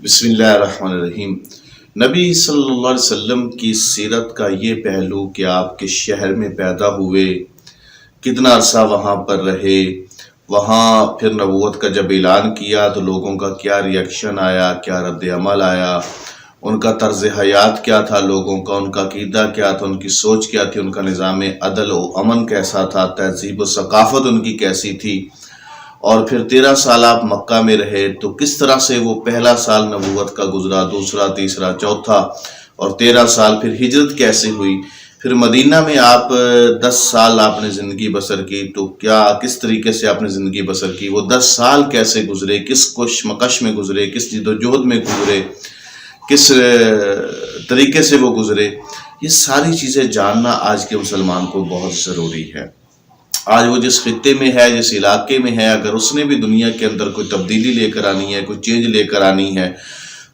بسم اللہ الرحمن الرحیم۔ نبی صلی اللہ علیہ وسلم کی سیرت کا یہ پہلو کہ آپ کے شہر میں پیدا ہوئے، کتنا عرصہ وہاں پر رہے، وہاں پھر نبوت کا جب اعلان کیا تو لوگوں کا کیا ریئیکشن آیا، کیا رد عمل آیا، ان کا طرز حیات کیا تھا، لوگوں کا ان کا عقیدہ کیا تھا، ان کی سوچ کیا تھی، ان کا نظام عدل و امن کیسا تھا، تہذیب و ثقافت ان کی کیسی تھی، اور پھر 13 سال آپ مکہ میں رہے تو کس طرح سے وہ پہلا سال نبوت کا گزرا، دوسرا، تیسرا، چوتھا، اور 13 سال پھر ہجرت کیسے ہوئی، پھر مدینہ میں آپ 10 سال آپ نے زندگی بسر کی، تو کس طریقے سے آپ نے زندگی بسر کی، وہ 10 سال کیسے گزرے، کس کشمکش میں گزرے، کس جد و جہد میں گزرے، کس طریقے سے وہ گزرے، یہ ساری چیزیں جاننا آج کے مسلمان کو بہت ضروری ہے۔ آج وہ جس خطے میں ہے، جس علاقے میں ہے، اگر اس نے بھی دنیا کے اندر کوئی تبدیلی لے کر آنی ہے، کوئی چینج لے کر آنی ہے،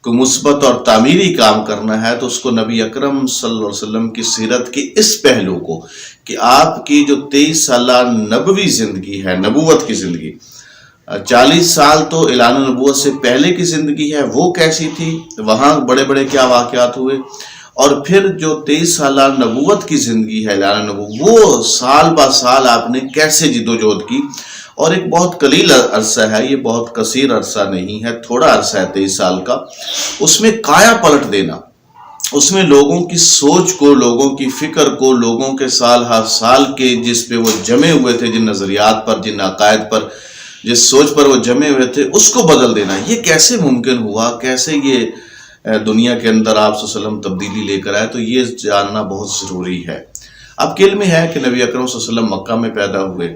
کوئی مثبت اور تعمیری کام کرنا ہے، تو اس کو نبی اکرم صلی اللہ علیہ وسلم کی سیرت کے اس پہلو کو کہ آپ کی جو 23 سالہ نبوی زندگی ہے، نبوت کی زندگی، 40 سال تو اعلان نبوت سے پہلے کی زندگی ہے، وہ کیسی تھی، وہاں بڑے بڑے کیا واقعات ہوئے، اور پھر جو 23 سالہ نبوت کی زندگی ہے، اعلان نبوت، وہ سال با سال آپ نے کیسے جد و جہد کی، اور ایک بہت قلیل عرصہ ہے، یہ بہت کثیر عرصہ نہیں ہے، تھوڑا عرصہ ہے 23 سال کا، اس میں کایا پلٹ دینا، اس میں لوگوں کی سوچ کو، لوگوں کی فکر کو، لوگوں کے سال ہر سال کے جس پہ وہ جمے ہوئے تھے، جن نظریات پر، جن عقائد پر، جس سوچ پر وہ جمے ہوئے تھے، اس کو بدل دینا، یہ کیسے ممکن ہوا، کیسے یہ دنیا کے اندر آپ صلی اللہ علیہ وسلم تبدیلی لے کر آئے، تو یہ جاننا بہت ضروری ہے۔ اب علم میں ہے کہ نبی اکرم صلی اللہ علیہ وسلم مکہ میں پیدا ہوئے،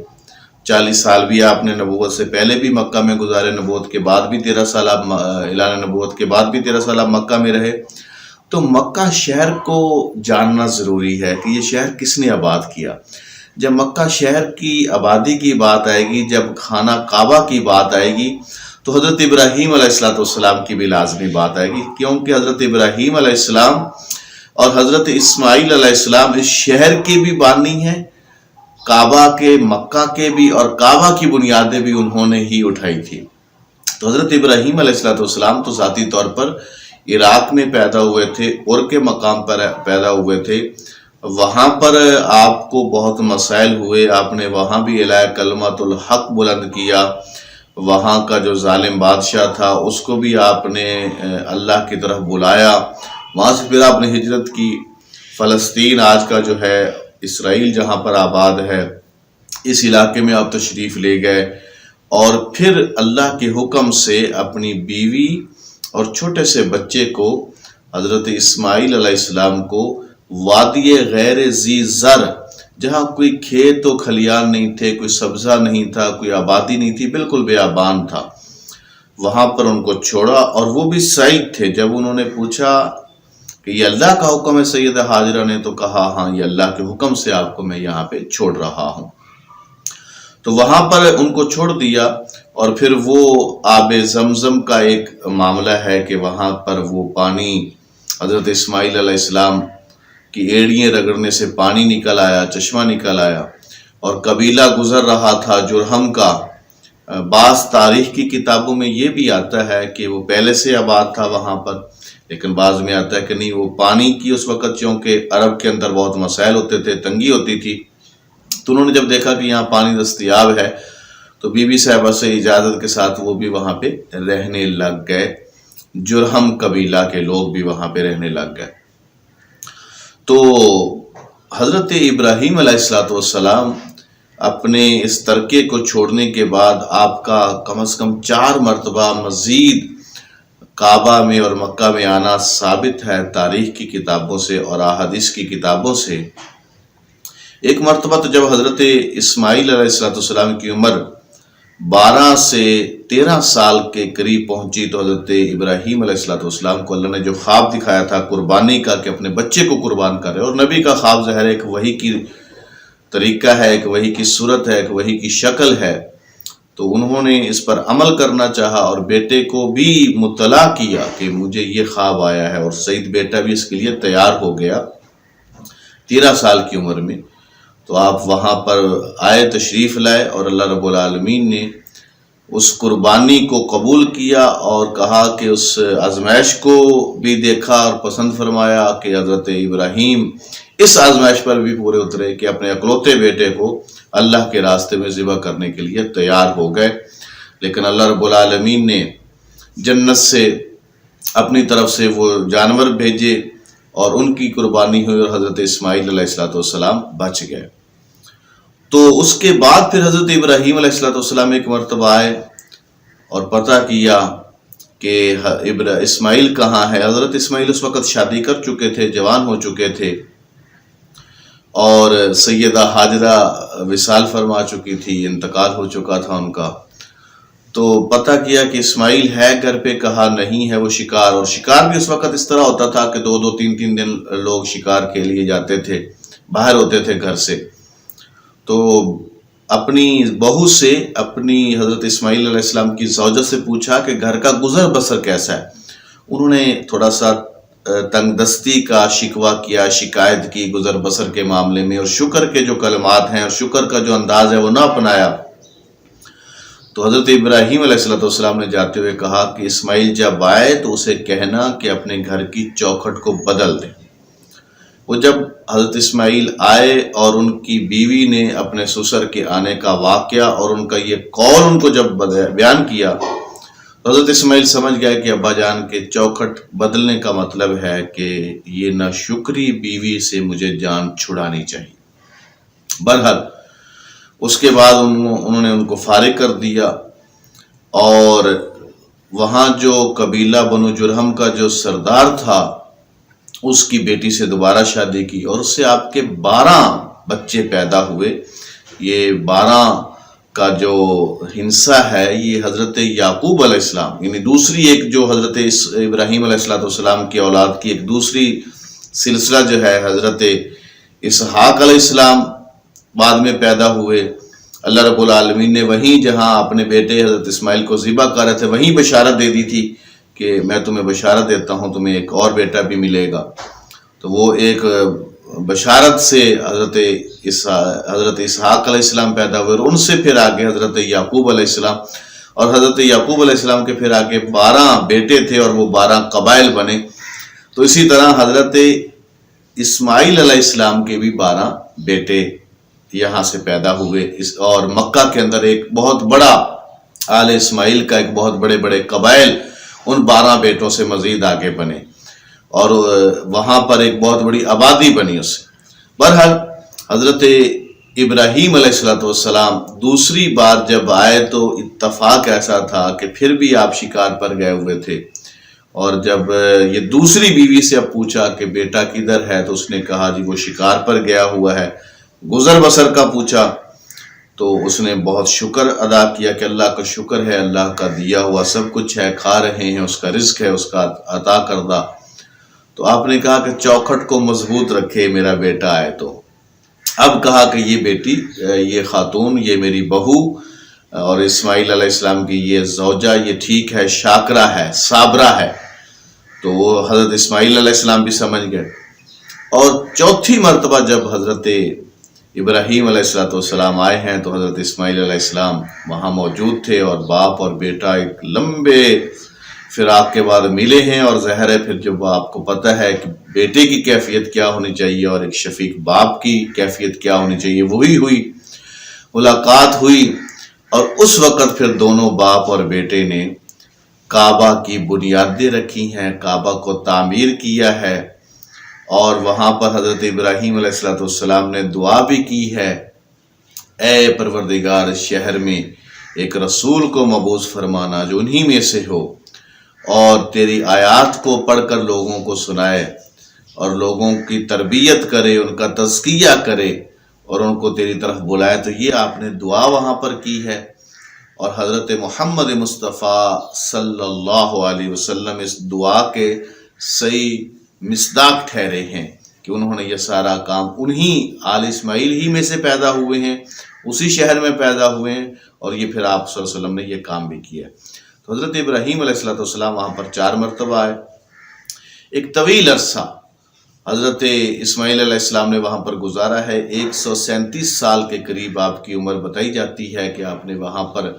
40 سال بھی آپ نے نبوت سے پہلے بھی مکہ میں گزارے، نبوت کے بعد بھی 13 سال آپ اعلان نبوت کے بعد بھی 13 سال آپ مکہ میں رہے، تو مکہ شہر کو جاننا ضروری ہے کہ یہ شہر کس نے آباد کیا۔ جب مکہ شہر کی آبادی کی بات آئے گی، جب خانہ کعبہ کی بات آئے گی، تو حضرت ابراہیم علیہ السلام کی بھی لازمی بات آئے گی، کیونکہ حضرت ابراہیم علیہ السلام اور حضرت اسماعیل علیہ السلام اس شہر کے بھی بانی ہیں، کعبہ کے، مکہ کے بھی، اور کعبہ کی بنیادیں بھی انہوں نے ہی اٹھائی تھی۔ تو حضرت ابراہیم علیہ السلام تو ذاتی طور پر عراق میں پیدا ہوئے تھے، اور کے مقام پر پیدا ہوئے تھے، وہاں پر آپ کو بہت مسائل ہوئے، آپ نے وہاں بھی اعلیٰ کلمۃ الحق بلند کیا، وہاں کا جو ظالم بادشاہ تھا اس کو بھی آپ نے اللہ کی طرف بلایا، وہاں سے پھر آپ نے ہجرت کی، فلسطین آج کا جو ہے اسرائیل جہاں پر آباد ہے، اس علاقے میں آپ تشریف لے گئے، اور پھر اللہ کے حکم سے اپنی بیوی اور چھوٹے سے بچے کو، حضرت اسماعیل علیہ السلام کو، وادی غیر ذی زر، جہاں کوئی کھیت و کھلیان نہیں تھے، کوئی سبزہ نہیں تھا، کوئی آبادی نہیں تھی، بالکل بیابان تھا، وہاں پر ان کو چھوڑا، اور وہ بھی سعید تھے۔ جب انہوں نے پوچھا کہ یہ اللہ کا حکم ہے، سیدہ ہاجرہ نے تو کہا ہاں، یہ اللہ کے حکم سے آپ کو میں یہاں پہ چھوڑ رہا ہوں، تو وہاں پر ان کو چھوڑ دیا، اور پھر وہ آب زمزم کا ایک معاملہ ہے کہ وہاں پر وہ پانی حضرت اسماعیل علیہ السلام کی ایڑیاں رگڑنے سے پانی نکل آیا، چشمہ نکل آیا، اور قبیلہ گزر رہا تھا جرہم کا۔ بعض تاریخ کی کتابوں میں یہ بھی آتا ہے کہ وہ پہلے سے آباد تھا وہاں پر، لیکن بعض میں آتا ہے کہ نہیں، وہ پانی کی اس وقت، چونکہ عرب کے اندر بہت مسائل ہوتے تھے، تنگی ہوتی تھی، تو انہوں نے جب دیکھا کہ یہاں پانی دستیاب ہے تو بی بی صاحبہ سے اجازت کے ساتھ وہ بھی وہاں پہ رہنے لگ گئے، جرہم قبیلہ کے لوگ بھی وہاں پہ رہنے لگ گئے۔ تو حضرت ابراہیم علیہ السلام اپنے اس ترکے کو چھوڑنے کے بعد آپ کا کم از کم 4 مرتبہ مزید کعبہ میں اور مکہ میں آنا ثابت ہے تاریخ کی کتابوں سے اور احادیث کی کتابوں سے۔ ایک مرتبہ تو جب حضرت اسماعیل علیہ السلام کی عمر 12 سے 13 سال کے قریب پہنچی، تو حضرت ابراہیم علیہ السلام کو اللہ نے جو خواب دکھایا تھا قربانی کا، کہ اپنے بچے کو قربان کرے، اور نبی کا خواب ظاہر ایک وحی کی طریقہ ہے، ایک وحی کی صورت ہے، ایک وحی کی شکل ہے، تو انہوں نے اس پر عمل کرنا چاہا، اور بیٹے کو بھی مطلع کیا کہ مجھے یہ خواب آیا ہے، اور سعید بیٹا بھی اس کے لیے تیار ہو گیا 13 سال کی عمر میں۔ تو آپ وہاں پر آئے، تشریف لائے، اور اللہ رب العالمین نے اس قربانی کو قبول کیا اور کہا کہ اس آزمائش کو بھی دیکھا اور پسند فرمایا کہ حضرت ابراہیم اس آزمائش پر بھی پورے اترے کہ اپنے اکلوتے بیٹے کو اللہ کے راستے میں ذبح کرنے کے لیے تیار ہو گئے۔ لیکن اللہ رب العالمین نے جنت سے اپنی طرف سے وہ جانور بھیجے اور ان کی قربانی ہوئی اور حضرت اسماعیل علیہ السلام بچ گئے۔ تو اس کے بعد پھر حضرت ابراہیم علیہ السلام ایک مرتبہ آئے اور پتہ کیا کہ اسماعیل کہاں ہے۔ حضرت اسماعیل اس وقت شادی کر چکے تھے، جوان ہو چکے تھے، اور سیدہ حاجرہ وصال فرما چکی تھی، انتقال ہو چکا تھا ان کا۔ تو پتہ کیا کہ اسماعیل ہے گھر پہ، کہا نہیں ہے، وہ شکار، اور شکار بھی اس وقت اس طرح ہوتا تھا کہ 2-3 دن لوگ شکار کے لیے جاتے تھے، باہر ہوتے تھے گھر سے۔ تو اپنی بہو سے، اپنی حضرت اسماعیل علیہ السلام کی زوجہ سے پوچھا کہ گھر کا گزر بسر کیسا ہے۔ انہوں نے تھوڑا سا تنگ دستی کا شکوہ کیا، شکایت کی گزر بسر کے معاملے میں، اور شکر کے جو کلمات ہیں اور شکر کا جو انداز ہے وہ نہ اپنایا۔ تو حضرت ابراہیم علیہ السلام نے جاتے ہوئے کہا کہ اسماعیل جب آئے تو اسے کہنا کہ اپنے گھر کی چوکھٹ کو بدل دیں۔ وہ جب حضرت اسماعیل آئے اور ان کی بیوی نے اپنے سسر کے آنے کا واقعہ اور ان کا یہ قول ان کو جب بیان کیا تو حضرت اسماعیل سمجھ گئے کہ ابا جان کے چوکھٹ بدلنے کا مطلب ہے کہ یہ ناشکری بیوی سے مجھے جان چھڑانی چاہیے۔ بہرحال اس کے بعد انہوں نے ان کو فارغ کر دیا، اور وہاں جو قبیلہ بنو جرہم کا جو سردار تھا اس کی بیٹی سے دوبارہ شادی کی، اور اس سے آپ کے 12 بچے پیدا ہوئے۔ یہ 12 کا جو ہنسہ ہے یہ حضرت یعقوب علیہ السلام، یعنی دوسری ایک جو حضرت ابراہیم علیہ السلام کی اولاد کی ایک دوسری سلسلہ جو ہے، حضرت اسحاق علیہ السلام بعد میں پیدا ہوئے۔ اللہ رب العالمین نے وہیں جہاں اپنے بیٹے حضرت اسماعیل کو ذبح کر رہے تھے وہیں بشارت دے دی تھی کہ میں تمہیں بشارت دیتا ہوں، تمہیں ایک اور بیٹا بھی ملے گا۔ تو وہ ایک بشارت سے حضرت اسحاق علیہ السلام پیدا ہوئے، اور ان سے پھر آگے حضرت یعقوب علیہ السلام، اور حضرت یعقوب علیہ السلام کے پھر آگے 12 بیٹے تھے اور وہ 12 قبائل بنے۔ تو اسی طرح حضرت اسماعیل علیہ السلام کے بھی 12 بیٹے یہاں سے پیدا ہوئے، اور مکہ کے اندر ایک بہت بڑا آل اسماعیل کا ایک بہت بڑے بڑے قبائل ان 12 بیٹوں سے مزید آگے بنے، اور وہاں پر ایک بہت بڑی آبادی بنی اس سے۔ بہرحال حضرت ابراہیم علیہ السلام دوسری بار جب آئے تو اتفاق ایسا تھا کہ پھر بھی آپ شکار پر گئے ہوئے تھے، اور جب یہ دوسری بیوی سے اب پوچھا کہ بیٹا کدھر ہے تو اس نے کہا جی وہ شکار پر گیا ہوا ہے۔ گزر بسر کا پوچھا تو اس نے بہت شکر ادا کیا کہ اللہ کا شکر ہے، اللہ کا دیا ہوا سب کچھ ہے، کھا رہے ہیں، اس کا رزق ہے، اس کا عطا کردہ۔ تو آپ نے کہا کہ چوکھٹ کو مضبوط رکھے، میرا بیٹا آئے تو۔ اب کہا کہ یہ بیٹی، یہ خاتون، یہ میری بہو اور اسماعیل علیہ السلام کی یہ زوجہ، یہ ٹھیک ہے، شاکرہ ہے، صابرہ ہے۔ تو وہ حضرت اسماعیل علیہ السلام بھی سمجھ گئے۔ اور چوتھی مرتبہ جب حضرت ابراہیم علیہ السلام آئے ہیں تو حضرت اسماعیل علیہ السلام وہاں موجود تھے، اور باپ اور بیٹا ایک لمبے فراق کے بعد ملے ہیں، اور ظاہر ہے پھر جب آپ کو پتہ ہے کہ بیٹے کی کیفیت کیا ہونی چاہیے اور ایک شفیق باپ کی کیفیت کیا ہونی چاہیے، وہی ہوئی، ملاقات ہوئی، اور اس وقت پھر دونوں باپ اور بیٹے نے کعبہ کی بنیادیں رکھی ہیں، کعبہ کو تعمیر کیا ہے، اور وہاں پر حضرت ابراہیم علیہ السلام نے دعا بھی کی ہے، اے پروردگار اس شہر میں ایک رسول کو مبعوث فرمانا جو انہی میں سے ہو، اور تیری آیات کو پڑھ کر لوگوں کو سنائے اور لوگوں کی تربیت کرے، ان کا تزکیہ کرے اور ان کو تیری طرف بلائے۔ تو یہ آپ نے دعا وہاں پر کی ہے، اور حضرت محمد مصطفیٰ صلی اللہ علیہ وسلم اس دعا کے صحیح مصداق ٹھہرے ہیں کہ انہوں نے یہ سارا کام انہی آل اسماعیل ہی میں سے پیدا ہوئے ہیں، اسی شہر میں پیدا ہوئے ہیں، اور یہ پھر آپ صلی اللہ علیہ وسلم نے یہ کام بھی کیا۔ تو حضرت ابراہیم علیہ السلام وہاں پر 4 مرتبہ آئے۔ ایک طویل عرصہ حضرت اسماعیل علیہ السلام نے وہاں پر گزارا ہے، 137 سال کے قریب آپ کی عمر بتائی جاتی ہے کہ آپ نے وہاں پر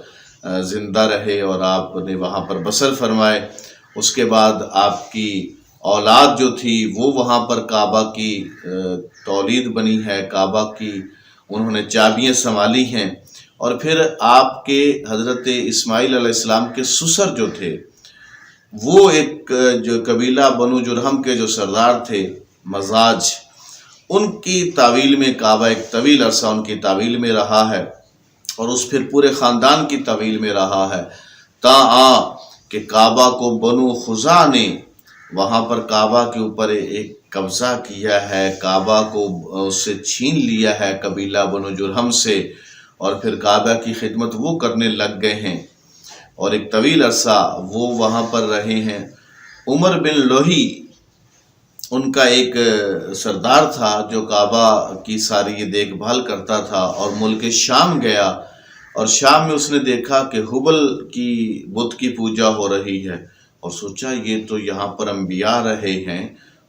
زندہ رہے اور آپ نے وہاں پر بسر فرمائے۔ اس کے بعد آپ کی اولاد جو تھی وہ وہاں پر کعبہ کی تولید بنی ہے، کعبہ کی انہوں نے چابیاں سنبھالی ہیں۔ اور پھر آپ کے حضرت اسماعیل علیہ السلام کے سسر جو تھے، وہ ایک جو قبیلہ بنو جرہم کے جو سردار تھے مزاج، ان کی تعویل میں کعبہ ایک طویل عرصہ ان کی تعویل میں رہا ہے، اور اس پھر پورے خاندان کی تعویل میں رہا ہے، تاآں کہ کعبہ کو بنو خزاعہ نے وہاں پر کعبہ کے اوپر ایک قبضہ کیا ہے، کعبہ کو اس سے چھین لیا ہے قبیلہ بنو جرہم سے، اور پھر کعبہ کی خدمت وہ کرنے لگ گئے ہیں، اور ایک طویل عرصہ وہ وہاں پر رہے ہیں۔ عمر بن لوہی ان کا ایک سردار تھا جو کعبہ کی ساری یہ دیکھ بھال کرتا تھا، اور ملک شام گیا، اور شام میں اس نے دیکھا کہ ہبل کی بت کی پوجا ہو رہی ہے، اور سوچا یہ تو یہاں پر انبیاء رہے ہیں،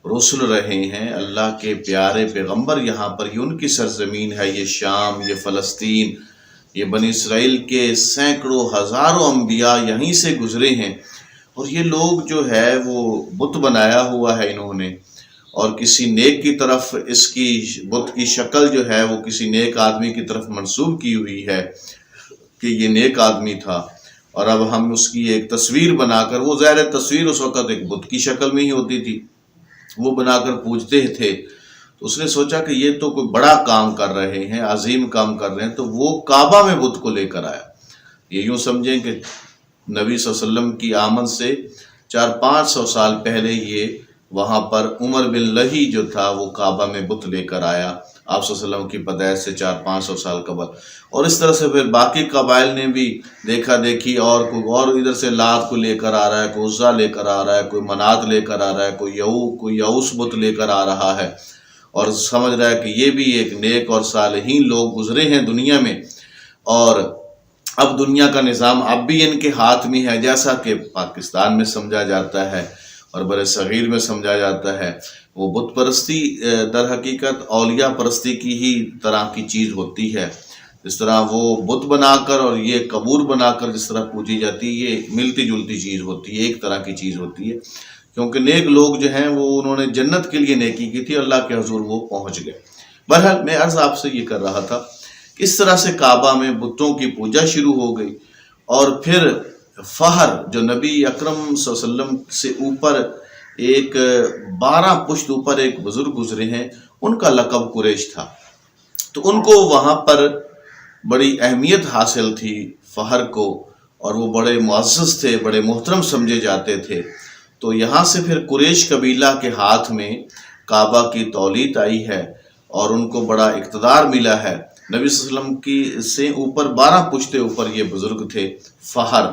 رسل رہے ہیں، اللہ کے پیارے پیغمبر یہاں پر، یہ ان کی سرزمین ہے، یہ شام، یہ فلسطین، یہ بنی اسرائیل کے سینکڑوں ہزاروں انبیاء یہیں سے گزرے ہیں، اور یہ لوگ جو ہے وہ بت بنایا ہوا ہے انہوں نے، اور کسی نیک کی طرف اس کی بت کی شکل جو ہے وہ کسی نیک آدمی کی طرف منسوب کی ہوئی ہے کہ یہ نیک آدمی تھا، اور اب ہم اس کی ایک تصویر بنا کر، وہ ظاہر تصویر اس وقت ایک بت کی شکل میں ہی ہوتی تھی، وہ بنا کر پوجتے تھے۔ تو اس نے سوچا کہ یہ تو کوئی بڑا کام کر رہے ہیں، عظیم کام کر رہے ہیں، تو وہ کعبہ میں بت کو لے کر آیا۔ یہ یوں سمجھیں کہ نبی صلی اللہ علیہ وسلم کی آمد سے 400-500 سال پہلے یہ وہاں پر عمر بن لہی جو تھا وہ کعبہ میں بت لے کر آیا، آپ صلی اللہ علیہ وسلم کی پیدائش سے 400-500 سال قبل۔ اور اس طرح سے پھر باقی قبائل نے بھی دیکھا دیکھی، اور کوئی اور ادھر سے لات کو لے کر آ رہا ہے، کوئی عزا لے کر آ رہا ہے، کوئی منات لے کر آ رہا ہے، کوئی یعوس بت لے کر آ رہا ہے، اور سمجھ رہا ہے کہ یہ بھی ایک نیک اور صالحین لوگ گزرے ہیں دنیا میں، اور اب دنیا کا نظام اب بھی ان کے ہاتھ میں ہے، جیسا کہ پاکستان میں سمجھا جاتا ہے اور بر صغیر میں سمجھا جاتا ہے۔ وہ بت پرستی در حقیقت اولیاء پرستی کی ہی طرح کی چیز ہوتی ہے، جس طرح وہ بت بنا کر اور یہ قبور بنا کر جس طرح پوجی جاتی ہے، یہ ملتی جلتی چیز ہوتی ہے، ایک طرح کی چیز ہوتی ہے، کیونکہ نیک لوگ جو ہیں وہ انہوں نے جنت کے لیے نیکی کی تھی، اللہ کے حضور وہ پہنچ گئے۔ بہرحال میں عرض آپ سے یہ کر رہا تھا، اس طرح سے کعبہ میں بتوں کی پوجا شروع ہو گئی، اور پھر فہر جو نبی اکرم صلی اللہ علیہ وسلم سے اوپر ایک 12 پشت اوپر ایک بزرگ گزرے ہیں، ان کا لقب قریش تھا، تو ان کو وہاں پر بڑی اہمیت حاصل تھی فہر کو، اور وہ بڑے معزز تھے، بڑے محترم سمجھے جاتے تھے۔ تو یہاں سے پھر قریش قبیلہ کے ہاتھ میں کعبہ کی تولید آئی ہے، اور ان کو بڑا اقتدار ملا ہے۔ نبی صلی اللہ علیہ وسلم کی سے اوپر 12 پشتے اوپر یہ بزرگ تھے فہر،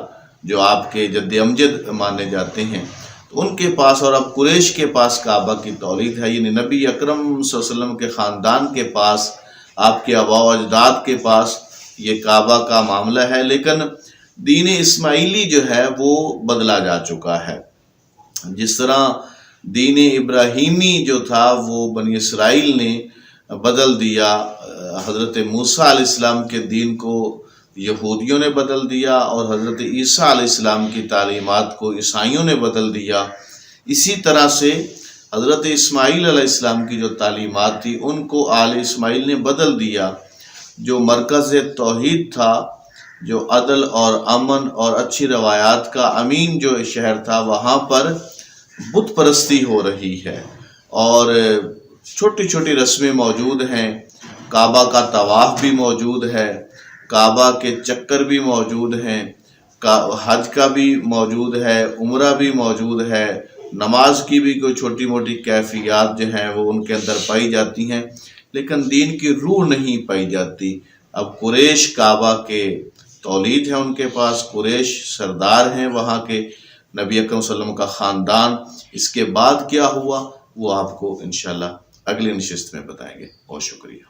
جو آپ کے جد امجد مانے جاتے ہیں، تو ان کے پاس، اور اب قریش کے پاس کعبہ کی تولید ہے، یعنی نبی اکرم صلی اللہ علیہ وسلم کے خاندان کے پاس، آپ کے آباء و اجداد کے پاس یہ کعبہ کا معاملہ ہے، لیکن دین اسماعیلی جو ہے وہ بدلا جا چکا ہے۔ جس طرح دین ابراہیمی جو تھا وہ بنی اسرائیل نے بدل دیا، حضرت موسیٰ علیہ السلام کے دین کو یہودیوں نے بدل دیا، اور حضرت عیسیٰ علیہ السلام کی تعلیمات کو عیسائیوں نے بدل دیا، اسی طرح سے حضرت اسماعیل علیہ السلام کی جو تعلیمات تھی ان کو آل اسماعیل نے بدل دیا۔ جو مرکز توحید تھا، جو عدل اور امن اور اچھی روایات کا امین جو شہر تھا، وہاں پر بت پرستی ہو رہی ہے، اور چھوٹی چھوٹی رسمیں موجود ہیں، کعبہ کا طواف بھی موجود ہے، کعبہ کے چکر بھی موجود ہیں، حج کا بھی موجود ہے، عمرہ بھی موجود ہے، نماز کی بھی کوئی چھوٹی موٹی کیفیات جو ہیں وہ ان کے اندر پائی جاتی ہیں، لیکن دین کی روح نہیں پائی جاتی۔ اب قریش کعبہ کے تولید ہے ان کے پاس، قریش سردار ہیں وہاں کے، نبی اکرم صلی اللہ علیہ وسلم کا خاندان۔ اس کے بعد کیا ہوا وہ آپ کو انشاءاللہ اگلی نشست میں بتائیں گے۔ بہت شکریہ۔